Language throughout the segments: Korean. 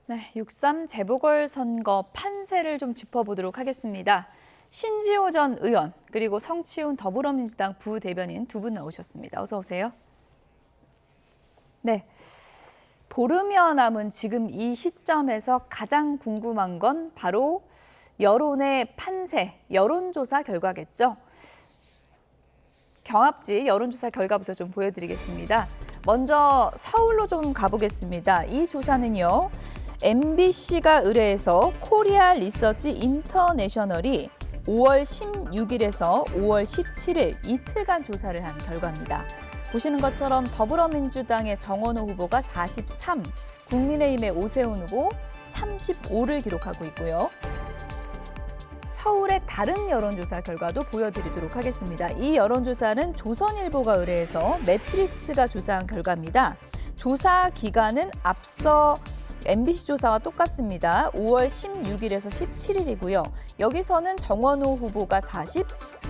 네, 6.3 재보궐선거 판세를 좀 짚어보도록 하겠습니다. 신지호 전 의원 그리고 성치훈 더불어민주당 부대변인 두 분 나오셨습니다. 어서 오세요. 네, 보름여 남은 지금 이 시점에서 가장 궁금한 건 바로 여론의 판세, 여론조사 결과겠죠. 경합지 여론조사 결과부터 좀 보여드리겠습니다. 먼저 서울로 좀 가보겠습니다. 이 조사는요, MBC가 의뢰해서 코리아 리서치 인터내셔널이 5월 16일에서 5월 17일 이틀간 조사를 한 결과입니다. 보시는 것처럼 더불어민주당의 정원호 후보가 43, 국민의힘의 오세훈 후보 35를 기록하고 있고요. 서울의 다른 여론조사 결과도 보여드리도록 하겠습니다. 이 여론조사는 조선일보가 의뢰해서 매트릭스가 조사한 결과입니다. 조사 기간은 앞서 MBC 조사와 똑같습니다. 5월 16일에서 17일이고요. 여기서는 정원호 후보가 40,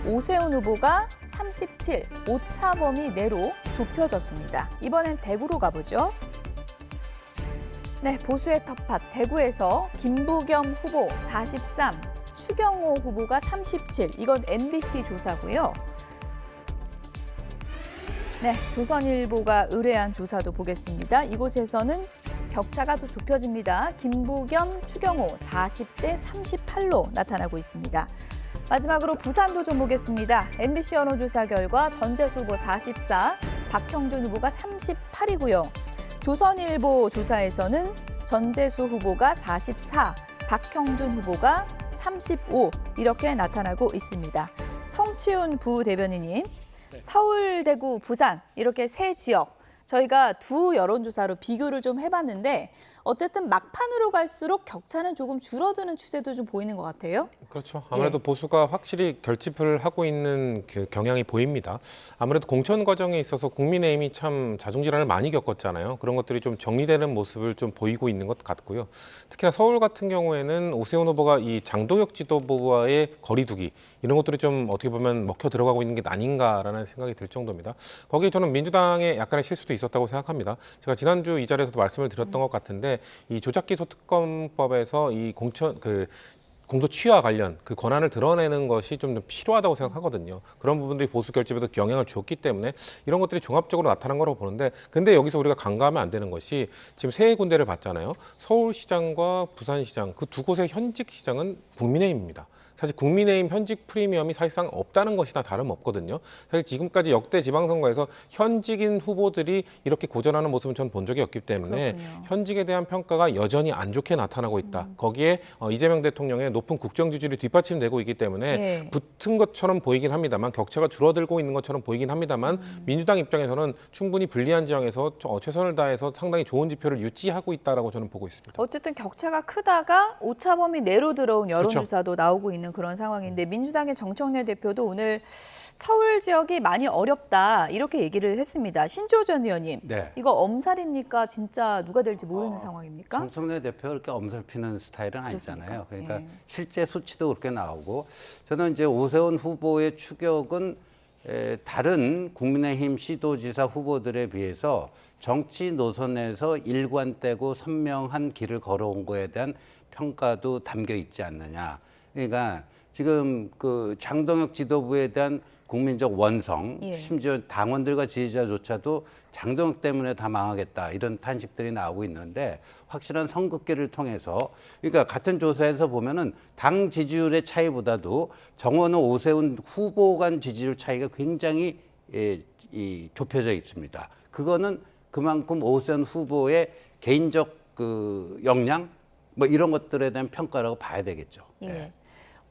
오세훈 후보가 37, 오차 범위 내로 좁혀졌습니다. 이번엔 대구로 가보죠. 네, 보수의 텃밭 대구에서 김부겸 후보 43, 추경호 후보가 37, 이건 MBC 조사고요. 네, 조선일보가 의뢰한 조사도 보겠습니다. 이곳에서는 격차가 더 좁혀집니다. 김부겸, 추경호 40대 38로 나타나고 있습니다. 마지막으로 부산도 좀 보겠습니다. MBC 여론조사 결과 전재수 후보 44, 박형준 후보가 38이고요. 조선일보 조사에서는 전재수 후보가 44, 박형준 후보가 35 이렇게 나타나고 있습니다. 성치훈 부대변인님, 서울, 대구, 부산 이렇게 세 지역 저희가 두 여론조사로 비교를 좀 해봤는데 어쨌든 막판으로 갈수록 격차는 조금 줄어드는 추세도 좀 보이는 것 같아요. 그렇죠. 아무래도 보수가 확실히 결집을 하고 있는 그 경향이 보입니다. 아무래도 공천 과정에 있어서 국민의힘이 참 자중질환을 많이 겪었잖아요. 그런 것들이 좀 정리되는 모습을 좀 보이고 있는 것 같고요. 특히나 서울 같은 경우에는 오세훈 후보가 이 장동혁 지도부와의 거리두기 이런 것들이 좀 어떻게 보면 먹혀 들어가고 있는 게 아닌가라는 생각이 들 정도입니다. 거기에 저는 민주당의 약간의 실수도 있었다고 생각합니다. 제가 지난주 이 자리에서도 말씀을 드렸던 것 같은데 이 조작기소 특검법에서 이 공소 취하 관련 그 권한을 드러내는 것이 좀 필요하다고 생각하거든요. 그런 부분들이 보수 결집에도 영향을 줬기 때문에 이런 것들이 종합적으로 나타난 거라고 보는데, 근데 여기서 우리가 간과하면 안 되는 것이 지금 세 군데를 봤잖아요. 서울시장과 부산시장 그 두 곳의 현직 시장은 국민의힘입니다. 사실 국민의힘 현직 프리미엄이 사실상 없다는 것이나 다름없거든요. 사실 지금까지 역대 지방선거에서 현직인 후보들이 이렇게 고전하는 모습은 전 본 적이 없기 때문에 그렇군요. 현직에 대한 평가가 여전히 안 좋게 나타나고 있다. 거기에 이재명 대통령의 높은 국정 지지율이 뒷받침되고 있기 때문에 붙은 것처럼 보이긴 합니다만, 격차가 줄어들고 있는 것처럼 보이긴 합니다만 민주당 입장에서는 충분히 불리한 지형에서 최선을 다해서 상당히 좋은 지표를 유지하고 있다라고 저는 보고 있습니다. 어쨌든 격차가 크다가 오차 범위 내로 들어온 여론조사도 그렇죠. 나오고 있는 그런 상황인데, 민주당의 정청래 대표도 오늘 서울 지역이 많이 어렵다 이렇게 얘기를 했습니다. 신지호 전 의원님, 네. 이거 엄살입니까? 진짜 누가 될지 모르는 상황입니까? 정청래 대표가 그렇게 엄살피는 스타일은 아니잖아요. 그렇습니까? 그러니까 예. 실제 수치도 그렇게 나오고, 저는 이제 오세훈 후보의 추격은 다른 국민의힘 시도지사 후보들에 비해서 정치 노선에서 일관되고 선명한 길을 걸어온 거에 대한 평가도 담겨 있지 않느냐. 그러니까 지금 그 장동혁 지도부에 대한 국민적 원성, 심지어 당원들과 지지자조차도 장동혁 때문에 다 망하겠다 이런 탄식들이 나오고 있는데, 확실한 선긋기를 통해서, 그러니까 같은 조사에서 보면은 당 지지율의 차이보다도 정원호, 오세훈 후보 간 지지율 차이가 굉장히 좁혀져 있습니다. 그거는 그만큼 오세훈 후보의 개인적 그 역량 뭐 이런 것들에 대한 평가라고 봐야 되겠죠. 예.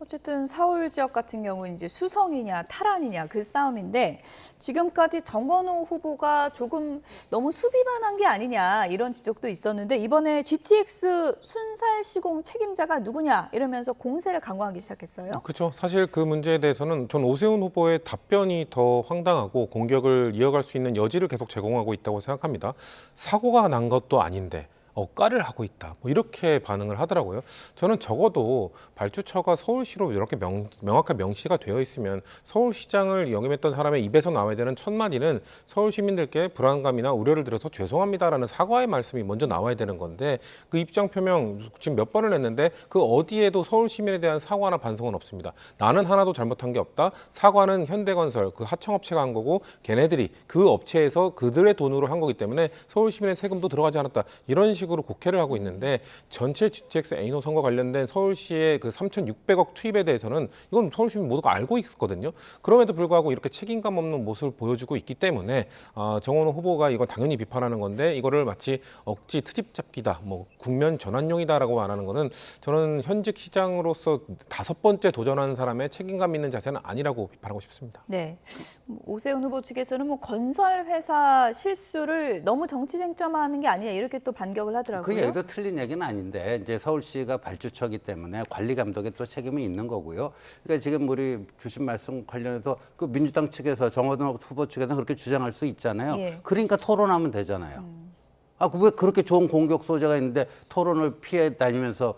어쨌든 서울 지역 같은 경우는 이제 수성이냐 탈환이냐 그 싸움인데, 지금까지 정원호 후보가 조금 너무 수비만 한 게 아니냐 이런 지적도 있었는데, 이번에 GTX 순살 시공 책임자가 누구냐 이러면서 공세를 강화하기 시작했어요. 그렇죠. 사실 그 문제에 대해서는 전 오세훈 후보의 답변이 더 황당하고 공격을 이어갈 수 있는 여지를 계속 제공하고 있다고 생각합니다. 사고가 난 것도 아닌데 억가를 하고 있다. 뭐 이렇게 반응을 하더라고요. 저는 적어도 발주처가 서울시로 이렇게 명확한 명시가 되어 있으면 서울시장을 역임했던 사람의 입에서 나와야 되는 첫 마디는 서울 시민들께 불안감이나 우려를 들어서 죄송합니다라는 사과의 말씀이 먼저 나와야 되는 건데 그 입장 표명 지금 몇 번을 했는데 그 어디에도 서울 시민에 대한 사과나 반성은 없습니다. 나는 하나도 잘못한 게 없다. 사과는 현대건설 그 하청업체가 한 거고 걔네들이 그 업체에서 그들의 돈으로 한 거기 때문에 서울 시민의 세금도 들어가지 않았다. 이런 식으로 곡해를 하고 있는데 전체 GTX A노 선거 관련된 서울시의 그 3,600억 투입에 대해서는 이건 서울 시민 모두가 알고 있거든요. 그럼에도 불구하고 이렇게 책임감 없는 모습을 보여주고 있기 때문에 정원호 후보가 이거 당연히 비판하는 건데 이거를 마치 억지 트집 잡기다, 뭐 국면 전환용이다라고 말하는 거는 저는 현직 시장으로서 5번째 도전하는 사람의 책임감 있는 자세는 아니라고 비판하고 싶습니다. 네, 오세훈 후보 측에서는 뭐 건설 회사 실수를 너무 정치 쟁점화하는 게 아니냐 이렇게 또 반격을 하더라고요. 그 얘기도 틀린 얘기는 아닌데 이제 서울시가 발주처이기 때문에 관리 감독에 또 책임이 있는 거고요. 그러니까 지금 우리 주신 말씀 관련해서 그 민주당 측에서 정원호 후보 측에서 그렇게 주장할 수 있잖아요. 예. 그러니까 토론하면 되잖아요. 왜 그렇게 좋은 공격 소재가 있는데 토론을 피해 다니면서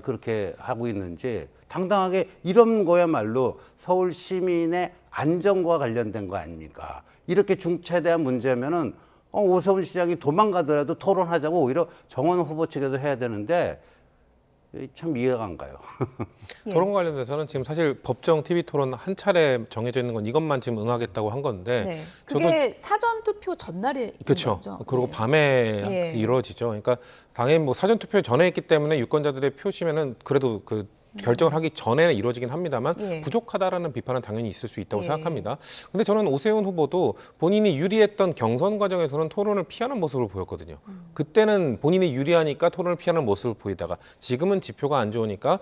그렇게 하고 있는지 당당하게 이런 거야말로 서울 시민의 안전과 관련된 거 아닙니까? 이렇게 중차대한 문제면은 오세훈 시장이 도망가더라도 토론하자고 오히려 정원 후보 측에서 해야 되는데 참 이해가 안 가요. 예. 토론 관련돼서는 지금 사실 법정 TV 토론 한 차례 정해져 있는 건 이것만 지금 응하겠다고 한 건데 네, 그게 사전 투표 전날에 그렇죠. 거죠. 그리고 네. 밤에 예. 이루어지죠. 그러니까 당연히 뭐 사전 투표 전에 했기 때문에 유권자들의 표심에는 그래도 그 결정을 하기 전에 이루어지긴 합니다만 예. 부족하다라는 비판은 당연히 있을 수 있다고 예. 생각합니다. 근데 저는 오세훈 후보도 본인이 유리했던 경선 과정에서는 토론을 피하는 모습을 보였거든요. 그때는 본인이 유리하니까 토론을 피하는 모습을 보이다가 지금은 지표가 안 좋으니까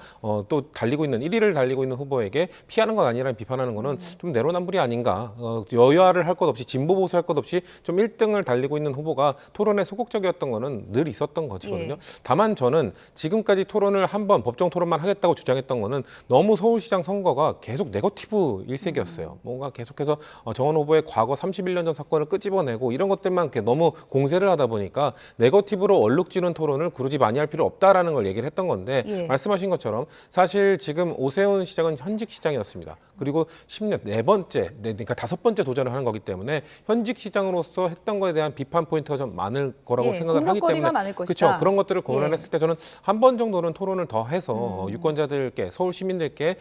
또 달리고 있는 1위를 달리고 있는 후보에게 피하는 건 아니라는 비판하는 거는 좀 내로남불이 아닌가. 여야를 할 것 없이 진보 보수 할 것 없이 좀 1등을 달리고 있는 후보가 토론에 소극적이었던 거는 늘 있었던 거거든요. 예. 다만 저는 지금까지 토론을 한 번 법정 토론만 하겠다고 주장했던 거는 너무 서울시장 선거가 계속 네거티브 일색이었어요. 뭔가 계속해서 정원 후보의 과거 31년 전 사건을 끄집어내고 이런 것들만 이렇게 너무 공세를 하다 보니까 네거티브로 얼룩지는 토론을 굳이 많이 할 필요 없다라는 걸 얘기를 했던 건데 예. 말씀하신 것처럼 사실 지금 오세훈 시장은 현직 시장이었습니다. 그리고 10년 그러니까 5번째 도전을 하는 거기 때문에 현직 시장으로서 했던 거에 대한 비판 포인트가 좀 많을 거라고 예, 생각을 하기 공격거리가 때문에 많을 것이다. 그렇죠. 그런 것들을 고려했을 예. 때 저는 한 번 정도는 토론을 더 해서 유권자들께 서울 시민들께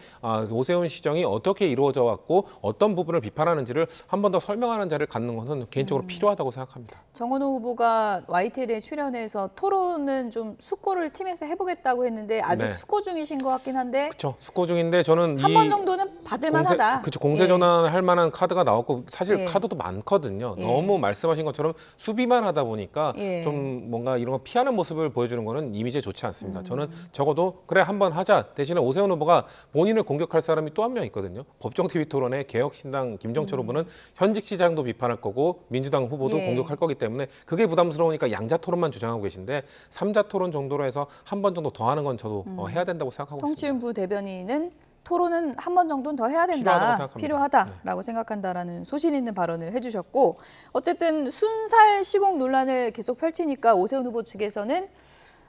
오세훈 시정이 어떻게 이루어져 왔고 어떤 부분을 비판하는지를 한 번 더 설명하는 자리를 갖는 것은 개인적으로 필요하다고 생각합니다. 정원호 후보가 YTN에 출연해서 토론은 좀 숙고를 팀에서 해보겠다고 했는데 아직 네. 숙고 중이신 것 같긴 한데 그렇죠. 숙고 중인데 저는 한 번 정도는 받을만하다. 그렇죠. 공세 전환할 만한 카드가 나왔고 사실 예. 카드도 많거든요. 예. 너무 말씀하신 것처럼 수비만 하다 보니까 예. 좀 뭔가 이런 거 피하는 모습을 보여주는 거는 이미지에 좋지 않습니다. 저는 적어도 그래 한번 하자. 대신에 오세훈 후보가 본인을 공격할 사람이 또 한 명 있거든요. 법정 TV 토론에 개혁신당 김정철 후보는 현직 시장도 비판할 거고 민주당 후보도 예. 공격할 거기 때문에 그게 부담스러우니까 양자 토론만 주장하고 계신데 3자 토론 정도로 해서 한 번 정도 더 하는 건 저도 해야 된다고 생각하고 있습니다. 정치윤부 대변인은 토론은 한 번 정도는 더 해야 된다, 필요하다고 생각합니다. 필요하다라고 생각한다라는 소신 있는 발언을 해주셨고 어쨌든 순살 시공 논란을 계속 펼치니까 오세훈 후보 측에서는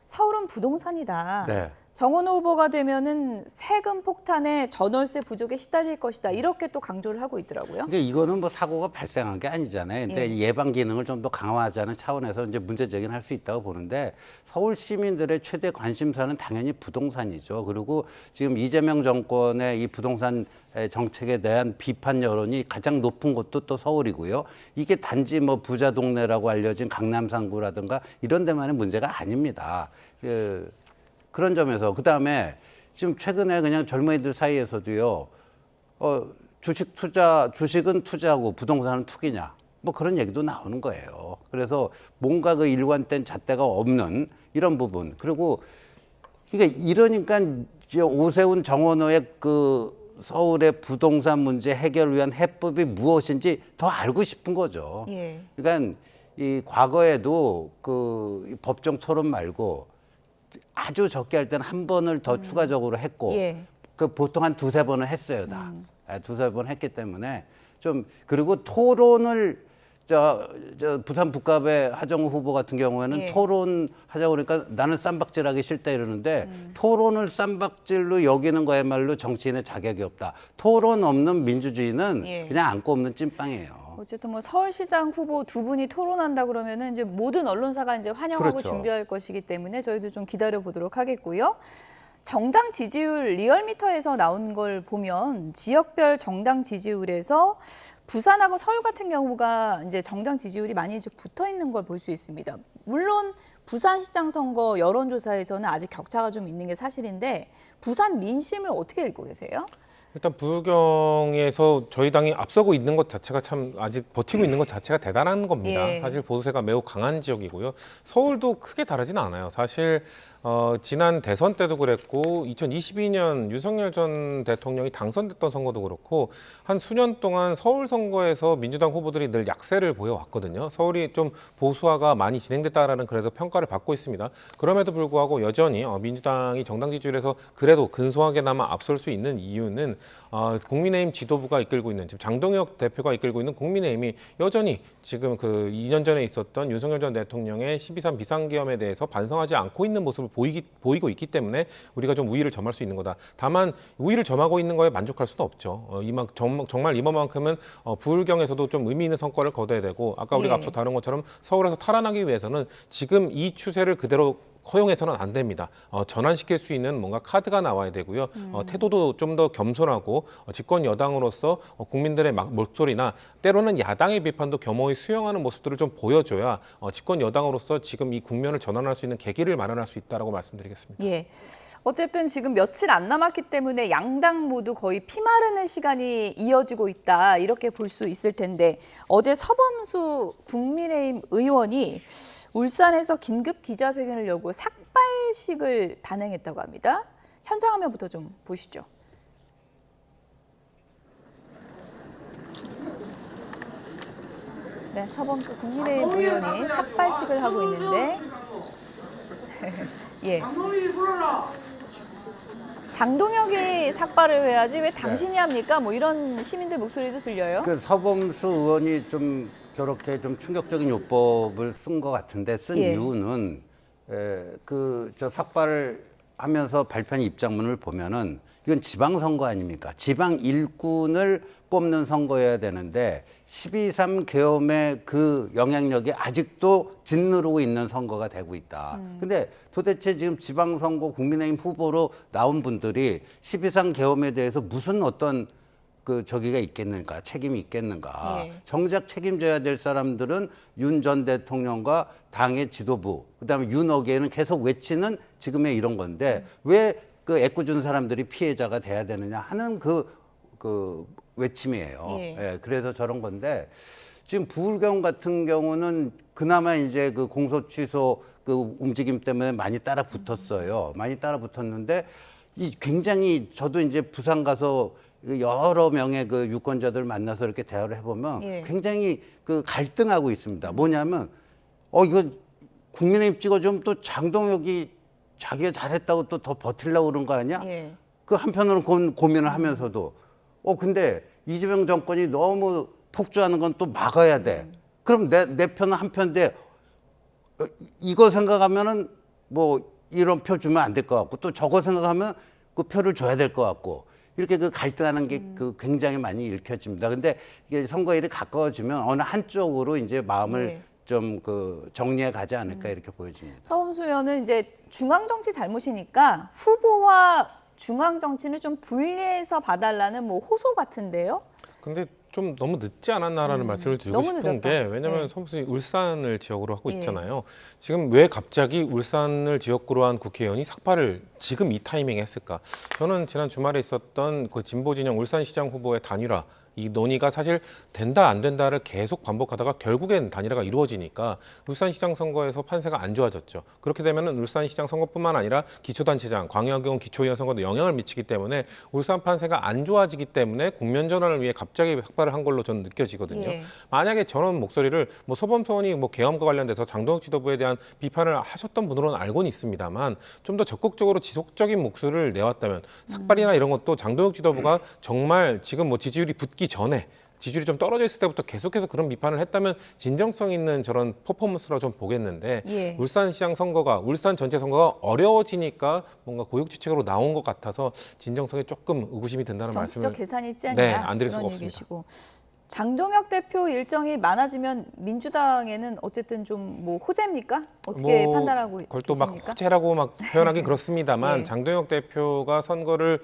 서울은 부동산이다. 네. 정원호 후보가 되면은 세금 폭탄에 전월세 부족에 시달릴 것이다. 이렇게 또 강조를 하고 있더라고요. 근데 이거는 뭐 사고가 발생한 게 아니잖아요. 근데 예. 예방 기능을 좀 더 강화하자는 차원에서 이제 문제 제기는 할 수 있다고 보는데 서울 시민들의 최대 관심사는 당연히 부동산이죠. 그리고 지금 이재명 정권의 이 부동산 정책에 대한 비판 여론이 가장 높은 곳도 또 서울이고요. 이게 단지 뭐 부자 동네라고 알려진 강남 상구라든가 이런 데만의 문제가 아닙니다. 그런 점에서 그다음에 지금 최근에 그냥 젊은이들 사이에서도요. 주식은 투자고 부동산은 투기냐. 뭐 그런 얘기도 나오는 거예요. 그래서 뭔가 그 일관된 잣대가 없는 이런 부분. 그리고 이러니까 이제 오세훈 정원호의 그 서울의 부동산 문제 해결을 위한 해법이 무엇인지 더 알고 싶은 거죠. 예. 그러니까 이 과거에도 그 법정 토론 말고 아주 적게 할 때는 한 번을 더 추가적으로 했고 예. 그 보통 한 2-3번은 했어요 다. 2-3번 했기 때문에 좀 그리고 토론을 저 부산 북갑의 하정우 후보 같은 경우에는 예. 토론하자고 그러니까 나는 쌈박질하기 싫다 이러는데 토론을 쌈박질로 여기는 거야말로 정치인의 자격이 없다. 토론 없는 민주주의는 예. 그냥 안고 없는 찐빵이에요. 어쨌든 뭐 서울시장 후보 두 분이 토론한다 그러면은 이제 모든 언론사가 이제 환영하고 그렇죠. 준비할 것이기 때문에 저희도 좀 기다려 보도록 하겠고요. 정당 지지율 리얼미터에서 나온 걸 보면 지역별 정당 지지율에서 부산하고 서울 같은 경우가 이제 정당 지지율이 많이 좀 붙어 있는 걸 볼 수 있습니다. 물론 부산시장 선거 여론조사에서는 아직 격차가 좀 있는 게 사실인데 부산 민심을 어떻게 읽고 계세요? 일단 부울경에서 저희 당이 앞서고 있는 것 자체가 참 아직 버티고 있는 것 자체가 대단한 겁니다. 예. 사실 보수세가 매우 강한 지역이고요. 서울도 크게 다르지는 않아요. 사실 지난 대선 때도 그랬고 2022년 윤석열 전 대통령이 당선됐던 선거도 그렇고 한 수년 동안 서울 선거에서 민주당 후보들이 늘 약세를 보여왔거든요. 서울이 좀 보수화가 많이 진행됐다라는 그래도 평가를 받고 있습니다. 그럼에도 불구하고 여전히 민주당이 정당 지지율에서 그래도 근소하게나마 앞설 수 있는 이유는 국민의힘 지도부가 이끌고 있는 지금 장동혁 대표가 이끌고 있는 국민의힘이 여전히 지금 그 2년 전에 있었던 윤석열 전 대통령의 12.3 비상계엄에 대해서 반성하지 않고 있는 모습을 보이고 있기 때문에 우리가 좀 우위를 점할 수 있는 거다. 다만 우위를 점하고 있는 거에 만족할 수는 없죠. 정말 이번만큼은 부울경에서도 좀 의미 있는 성과를 거둬야 되고 아까 우리가 예. 앞서 다룬 것처럼 서울에서 탈환하기 위해서는 지금 이 추세를 그대로 허용해서는 안 됩니다. 전환시킬 수 있는 뭔가 카드가 나와야 되고요. 태도도 좀 더 겸손하고 집권 여당으로서 국민들의 목소리나 때로는 야당의 비판도 겸허히 수용하는 모습들을 좀 보여줘야 집권 여당으로서 지금 이 국면을 전환할 수 있는 계기를 마련할 수 있다라고 말씀드리겠습니다. 예. 어쨌든 지금 며칠 안 남았기 때문에 양당 모두 거의 피마르는 시간이 이어지고 있다 이렇게 볼 수 있을 텐데 어제 서범수 국민의힘 의원이 울산에서 긴급 기자회견을 열고 삭발식을 단행했다고 합니다. 현장 화면부터 좀 보시죠. 네, 서범수 국민의힘 의원이 삭발식을 하고 있는데 예. 장동혁이 삭발을 해야지 왜 당신이 합니까? 뭐 이런 시민들 목소리도 들려요. 그 서범수 의원이 좀 저렇게 좀 충격적인 요법을 쓴 것 같은데 쓴 예. 이유는 저 삭발을 하면서 발표한 입장문을 보면은 이건 지방선거 아닙니까? 지방 일꾼을 뽑는 선거여야 되는데 12.3 계엄의 그 영향력이 아직도 짓누르고 있는 선거가 되고 있다. 근데 도대체 지금 지방선거 국민의힘 후보로 나온 분들이 12.3 계엄에 대해서 무슨 어떤 저기가 있겠는가, 책임이 있겠는가. 예. 정작 책임져야 될 사람들은 윤 전 대통령과 당의 지도부, 그다음에 윤어게는 계속 외치는 지금의 이런 건데 왜 그 애꿎은 사람들이 피해자가 돼야 되느냐 하는 그 외침이에요. 예. 예, 그래서 저런 건데 지금 부울경 같은 경우는 그나마 이제 그 공소 취소 그 움직임 때문에 많이 따라 붙었어요. 많이 따라 붙었는데 이 굉장히 저도 이제 부산 가서 여러 명의 그 유권자들 만나서 이렇게 대화를 해보면 예. 굉장히 그 갈등하고 있습니다. 뭐냐면 이거 국민의힘 찍어주면 또 장동혁이 자기가 잘했다고 또 더 버틸려고 그런 거 아니야? 예. 그 한편으로는 고민을 하면서도 근데 이재명 정권이 너무 폭주하는 건 또 막아야 돼. 그럼 내 편은 한편인데 이거 생각하면은 뭐 이런 표 주면 안 될 것 같고 또 저거 생각하면 그 표를 줘야 될 것 같고 이렇게 그 갈등하는 게 그 굉장히 많이 읽혀집니다. 근데 이게 선거일이 가까워지면 어느 한쪽으로 이제 마음을 예. 좀 그 정리해 가지 않을까 이렇게 보여집니다. 서범수 의원은 이제 중앙 정치 잘못이니까 후보와 중앙 정치는 좀 분리해서 봐달라는 뭐 호소 같은데요. 근데 좀 너무 늦지 않았나라는 말씀을 드리고 너무 싶은 늦었다. 게 왜냐하면 네. 서울시 울산을 지역으로 하고 예. 있잖아요. 지금 왜 갑자기 울산을 지역구로 한 국회의원이 삭발을 지금 이 타이밍에 했을까? 저는 지난 주말에 있었던 그 진보 진영 울산시장 후보의 단일화 이 논의가 사실 된다 안 된다를 계속 반복하다가 결국엔 단일화가 이루어지니까 울산시장 선거에서 판세가 안 좋아졌죠. 그렇게 되면은 울산시장 선거뿐만 아니라 기초단체장, 광역의원 기초의원 선거도 영향을 미치기 때문에 울산 판세가 안 좋아지기 때문에 국면 전환을 위해 갑자기 삭발을 한 걸로 저는 느껴지거든요. 예. 만약에 저런 목소리를 뭐 서범수 의원이 뭐 계엄과 관련돼서 장동혁 지도부에 대한 비판을 하셨던 분으로는 알고는 있습니다만 좀 더 적극적으로 지속적인 목소리를 내왔다면 삭발이나 이런 것도 장동혁 지도부가 정말 지금 뭐 지지율이 붙기 전에 지지율이 좀 떨어져 있을 때부터 계속해서 그런 비판을 했다면 진정성 있는 저런 퍼포먼스라고 좀 보겠는데 예. 울산시장 선거가 울산 전체 선거가 어려워지니까 뭔가 고육지책으로 나온 것 같아서 진정성에 조금 의구심이 든다는 정치적 말씀을 계산이 있지 않냐 네, 안 드릴 그런 수가 없습니다. 얘기시고. 장동혁 대표 일정이 많아지면 민주당에는 어쨌든 좀 뭐 호재입니까? 어떻게 판단하고 그걸 또 막 계십니까? 호재라고 막 표현하기 그렇습니다만 예. 장동혁 대표가 선거를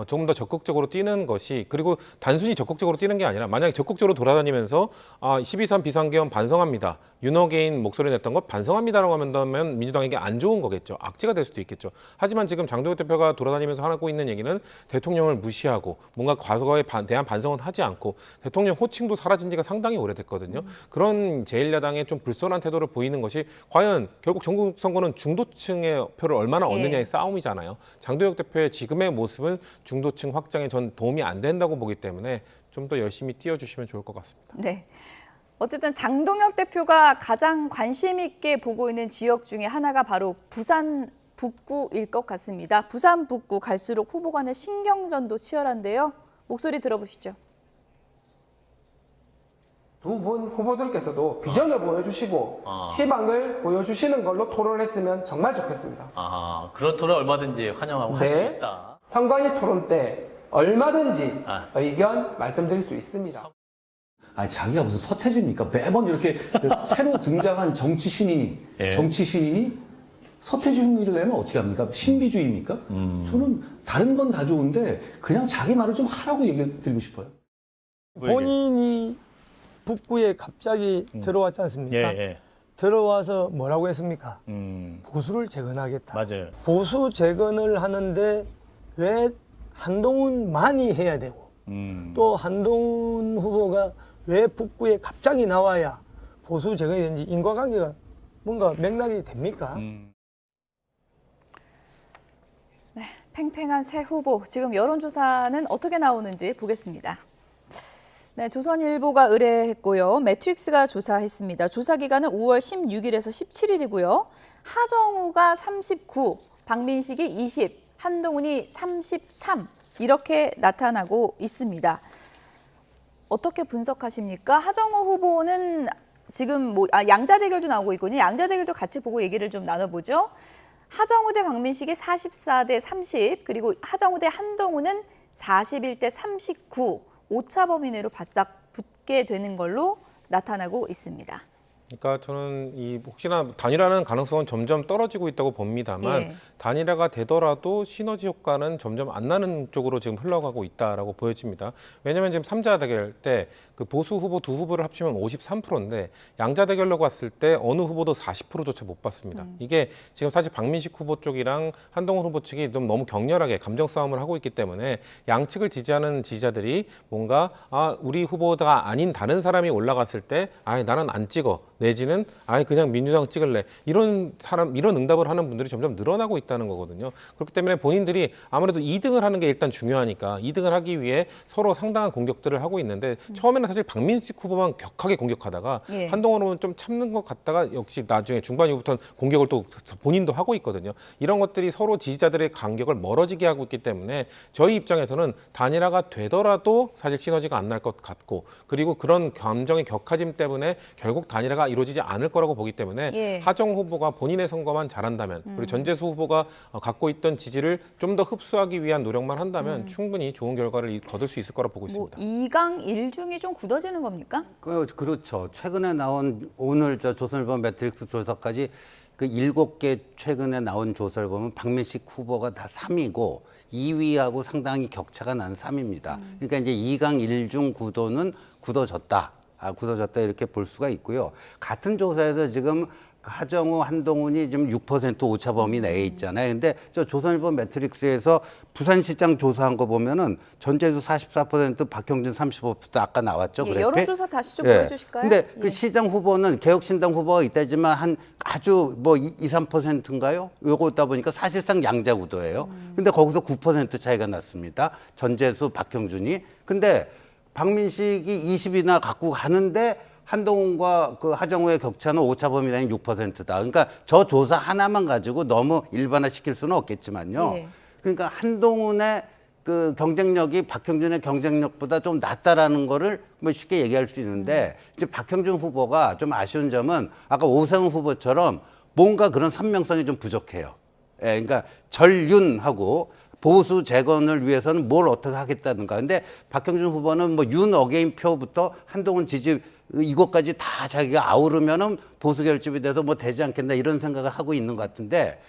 조금 더 적극적으로 뛰는 것이 그리고 단순히 적극적으로 뛰는 게 아니라 만약에 적극적으로 돌아다니면서 12.3 비상계엄 반성합니다. 윤호개인 목소리 냈던 것 반성합니다라고 한다면 민주당에게 안 좋은 거겠죠. 악재가 될 수도 있겠죠. 하지만 지금 장동혁 대표가 돌아다니면서 하고 있는 얘기는 대통령을 무시하고 뭔가 과거에 대한 반성은 하지 않고 대통령 호칭도 사라진 지가 상당히 오래됐거든요. 그런 제1야당의 좀 불손한 태도를 보이는 것이 과연 결국 전국 선거는 중도층의 표를 얼마나 예. 얻느냐의 싸움이잖아요. 장동혁 대표의 지금의 모습은 중도층 확장에 전 도움이 안 된다고 보기 때문에 좀 더 열심히 뛰어주시면 좋을 것 같습니다. 네. 어쨌든 장동혁 대표가 가장 관심 있게 보고 있는 지역 중에 하나가 바로 부산 북구일 것 같습니다. 부산 북구 갈수록 후보 간의 신경전도 치열한데요. 목소리 들어보시죠. 두 분 후보들께서도 비전을 보여주시고 희망을 보여주시는 걸로 토론했으면 정말 좋겠습니다. 그런 토론 얼마든지 환영하고 할 수 네. 있다. 선관위 토론 때 얼마든지 아. 의견 말씀드릴 수 있습니다. 아니 자기가 무슨 서태지입니까? 매번 이렇게 새로 등장한 정치 신인이 예. 서태지 흉내를 내면 어떻게 합니까? 신비주의입니까? 저는 다른 건 다 좋은데 그냥 자기 말을 좀 하라고 얘기 드리고 싶어요. 본인이 북구에 갑자기 들어왔지 않습니까? 예. 들어와서 뭐라고 했습니까? 음, 보수를 재건하겠다. 맞아요. 보수 재건을 하는데 왜 한동훈만이 해야 되고 또 한동훈 후보가 왜 북구에 갑자기 나와야 보수 재건이 되는지 인과관계가 뭔가 맥락이 됩니까? 팽팽한 새 후보, 지금 여론조사는 어떻게 나오는지 보겠습니다. 네, 조선일보가 의뢰했고요. 매트릭스가 조사했습니다. 조사 기간은 5월 16일에서 17일이고요. 하정우가 39, 박민식이 20, 한동훈이 33 이렇게 나타나고 있습니다. 어떻게 분석하십니까? 하정우 후보는 지금 양자 대결도 나오고 있군요. 양자 대결도 같이 보고 얘기를 좀 나눠보죠. 하정우 대 박민식이 44대 30, 그리고 하정우 대 한동훈은 41대 39, 오차 범위 내로 바싹 붙게 되는 걸로 나타나고 있습니다. 그러니까 저는 이 혹시나 단일화는 가능성은 점점 떨어지고 있다고 봅니다만 예. 단일화가 되더라도 시너지 효과는 점점 안 나는 쪽으로 지금 흘러가고 있다라고 보여집니다. 왜냐하면 지금 3자 대결 때 그 보수 후보 두 후보를 합치면 53%인데 양자 대결로 갔을 때 어느 후보도 40%조차 못 받습니다. 이게 지금 사실 박민식 후보 쪽이랑 한동훈 후보 측이 좀 너무 격렬하게 감정 싸움을 하고 있기 때문에 양측을 지지하는 지지자들이 뭔가 우리 후보가 아닌 다른 사람이 올라갔을 때 나는 안 찍어. 내지는 그냥 민주당 찍을래 이런 응답을 하는 분들이 점점 늘어나고 있다는 거거든요. 그렇기 때문에 본인들이 아무래도 2등을 하는 게 일단 중요하니까 2등을 하기 위해 서로 상당한 공격들을 하고 있는데 처음에는 사실 박민식 후보만 격하게 공격하다가 예. 한동훈 후보는 좀 참는 것 같다가 역시 나중에 중반 이후부터는 공격을 또 본인도 하고 있거든요. 이런 것들이 서로 지지자들의 간격을 멀어지게 하고 있기 때문에 저희 입장에서는 단일화가 되더라도 사실 시너지가 안 날 것 같고 그리고 그런 감정의 격화짐 때문에 결국 단일화가 이루어지지 않을 거라고 보기 때문에 예. 하정 후보가 본인의 선거만 잘한다면 그리고 전재수 후보가 갖고 있던 지지를 좀 더 흡수하기 위한 노력만 한다면 충분히 좋은 결과를 거둘 수 있을 거라고 보고 있습니다. 2강 1중이 좀 굳어지는 겁니까? 그렇죠. 최근에 나온 오늘 조선일보 매트릭스 조사까지 그 7개 최근에 나온 조사를 보면 박민식 후보가 다 3위고 2위하고 상당히 격차가 난 3위입니다. 그러니까 이제 2강 1중 구도는 굳어졌다. 굳어졌다 이렇게 볼 수가 있고요. 같은 조사에서 지금 하정우, 한동훈이 지금 6% 오차 범위 내에 있잖아요. 근데 저 조선일보 매트릭스에서 부산시장 조사한 거 보면은 전재수 44%, 박형준 35% 아까 나왔죠. 예, 그래프? 여론조사 다시 좀 보여주실까요? 근데 그 예. 시장 후보는 개혁신당 후보가 있다지만 한 아주 3%인가요? 요거다 보니까 사실상 양자 구도예요. 근데 거기서 9% 차이가 났습니다. 전재수, 박형준이. 근데 박민식이 20이나 갖고 가는데 한동훈과 그 하정우의 격차는 오차 범위 내인 6%다. 그러니까 저 조사 하나만 가지고 너무 일반화시킬 수는 없겠지만요. 예. 그러니까 한동훈의 그 경쟁력이 박형준의 경쟁력보다 좀 낮다라는 거를 뭐 쉽게 얘기할 수 있는데 이제 박형준 후보가 좀 아쉬운 점은 아까 오세훈 후보처럼 뭔가 그런 선명성이 좀 부족해요. 예, 그러니까 전륜하고 보수 재건을 위해서는 뭘 어떻게 하겠다든가. 근데 박형준 후보는 뭐 윤 어게인 표부터 한동훈 지지 이것까지 다 자기가 아우르면은 보수 결집이 돼서 뭐 되지 않겠나 이런 생각을 하고 있는 것 같은데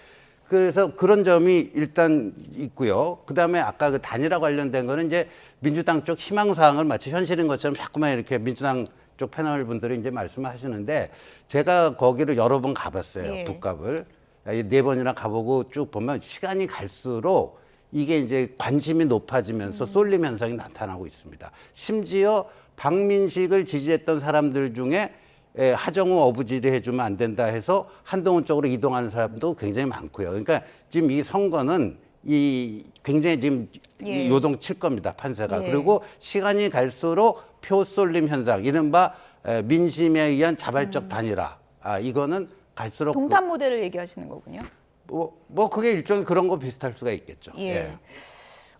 그래서 그런 점이 일단 있고요. 그다음에 아까 그 단일화 관련된 거는 이제 민주당 쪽 희망사항을 마치 현실인 것처럼 자꾸만 이렇게 민주당 쪽 패널 분들이 이제 말씀하시는데 제가 거기를 여러 번 가봤어요. 예. 북갑을. 4번이나 가보고 쭉 보면 시간이 갈수록 이게 이제 관심이 높아지면서 쏠림 현상이 나타나고 있습니다. 심지어 박민식을 지지했던 사람들 중에 하정우 어부지리 해주면 안 된다 해서 한동훈 쪽으로 이동하는 사람도 굉장히 많고요. 그러니까 지금 이 선거는 이 굉장히 지금 예. 요동칠 겁니다, 판세가. 예. 그리고 시간이 갈수록 표 쏠림 현상, 이른바 민심에 의한 자발적 단일화. 이거는 갈수록 동탄 모델을 얘기하시는 거군요. 뭐 그게 일종의 그런 거 비슷할 수가 있겠죠. 예.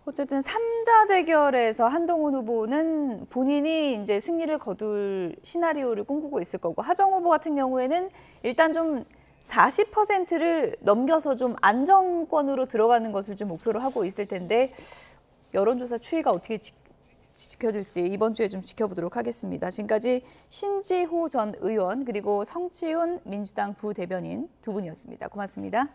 어쨌든 3자 대결에서 한동훈 후보는 본인이 이제 승리를 거둘 시나리오를 꿈꾸고 있을 거고 하정우 후보 같은 경우에는 일단 좀 40%를 넘겨서 좀 안정권으로 들어가는 것을 좀 목표로 하고 있을 텐데 여론조사 추이가 어떻게 지켜질지 이번 주에 좀 지켜보도록 하겠습니다. 지금까지 신지호 전 의원 그리고 성치훈 민주당 부대변인 두 분이었습니다. 고맙습니다.